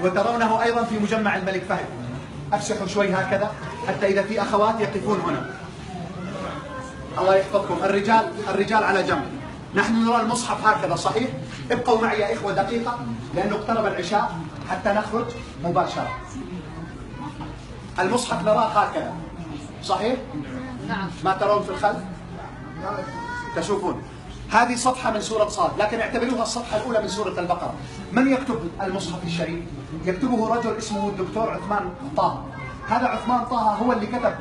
وترونه أيضا في مجمع الملك فهد. أفسحوا شوي هكذا حتى إذا في أخوات يقفون هنا. الله يحفظكم. الرجال على جنب. نحن نرى المصحف هكذا صحيح؟ ابقوا معي يا إخوة دقيقة لأنه اقترب العشاء حتى نخرج مباشرة. المصحف نراه هكذا صحيح؟ نعم. ما ترون في الخلف؟ تشوفون هذه صفحة من سورة صاد، لكن اعتبروها الصفحة الأولى من سورة البقرة. من يكتب المصحف الشريف؟ يكتبه رجل اسمه الدكتور عثمان طه. هذا عثمان طه هو اللي كتب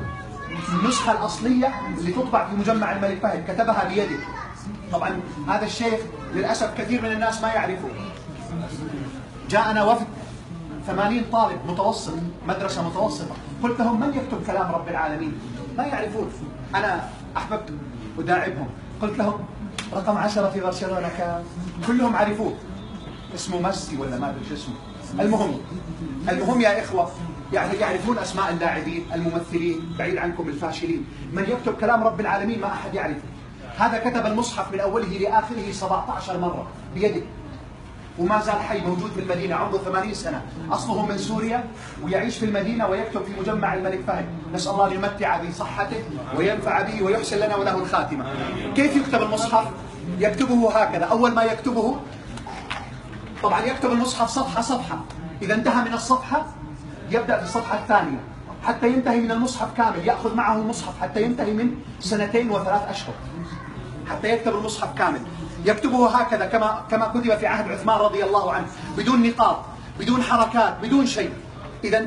النسخة الأصلية اللي تطبع في مجمع الملك فهد، كتبها بيده. طبعا هذا الشيخ للأسف كثير من الناس ما يعرفوه. جاءنا وفد 80 طالب متوسط، مدرسة متوسطة، قلت لهم من يكتب كلام رب العالمين؟ ما يعرفون. أنا أحببت أداعبهم، قلت لهم رقم 10 في برشلونة كان كلهم عرفوه، اسمه ميسي ولا ما أدري شو اسمه. المهم يا إخوة، يعني يعرفون أسماء اللاعبين الممثلين، بعيد عنكم الفاشلين. من يكتب كلام رب العالمين ما أحد يعرفه. هذا كتب المصحف من أوله لآخره 17 مرة بيده، وما زال حي موجود في المدينة، عمره 80 سنة، أصله من سوريا ويعيش في المدينة ويكتب في مجمع الملك فهد. نسأل الله أن يمتع بصحته وينفع به ويحسن لنا وله الخاتمة. كيف يكتب المصحف؟ يكتبه هكذا. أول ما يكتبه طبعا يكتب المصحف صفحة صفحة، إذا انتهى من الصفحة يبدأ في الصفحة الثانية حتى ينتهي من المصحف كامل. يأخذ معه المصحف حتى ينتهي من 2 و3 أشهر حتى يكتب المصحف كامل. يكتبه هكذا كما كتب في عهد عثمان رضي الله عنه، بدون نقاط، بدون حركات، بدون شيء. إذا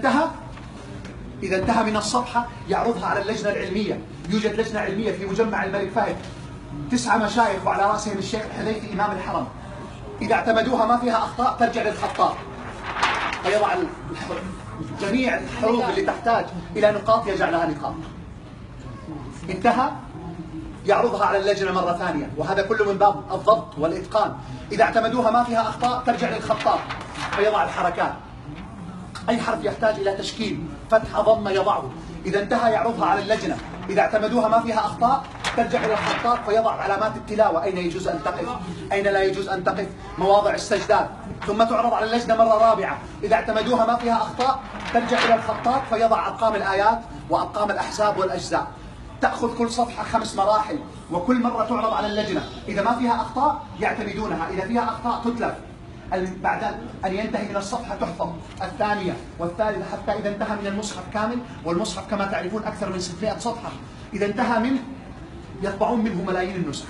انتهى من الصفحة يعرضها على اللجنة العلمية. يوجد لجنة علمية في مجمع الملك فهد 9 مشايخ وعلى رأسهم الشيخ الحذيفي إمام الحرم. إذا اعتمدوها ما فيها أخطاء ترجع للخطاط فيضع جميع الحروف اللي تحتاج إلى نقاط يجعلها نقاط. انتهى يعرضها على اللجنة مرة ثانية، وهذا كله من باب الضبط والإتقان. إذا اعتمدوها ما فيها أخطاء ترجع للخطاط فيضع الحركات. أي حرف يحتاج إلى تشكيل فتحة ضمة يضعه. إذا انتهى يعرضها على اللجنة، إذا اعتمدوها ما فيها أخطاء ترجع إلى الخطاط فيضع علامات التلاوة، أين يجوز أن تقف، أين لا يجوز أن تقف، مواضع السجدات. ثم تعرض على اللجنة مرة رابعة، إذا اعتمدوها ما فيها أخطاء ترجع إلى الخطاط فيضع أرقام الآيات وأرقام الأحزاب والأجزاء. تأخذ كل صفحة 5 مراحل، وكل مرة تعرض على اللجنة. إذا ما فيها أخطاء يعتمدونها، إذا فيها أخطاء تتلف. بعد أن ينتهي من الصفحة تحفظ الثانية والثالثة حتى إذا انتهى من المصحف كامل. والمصحف كما تعرفون أكثر من 600 صفحة. إذا انتهى منه يطبعون منه ملايين النسخ.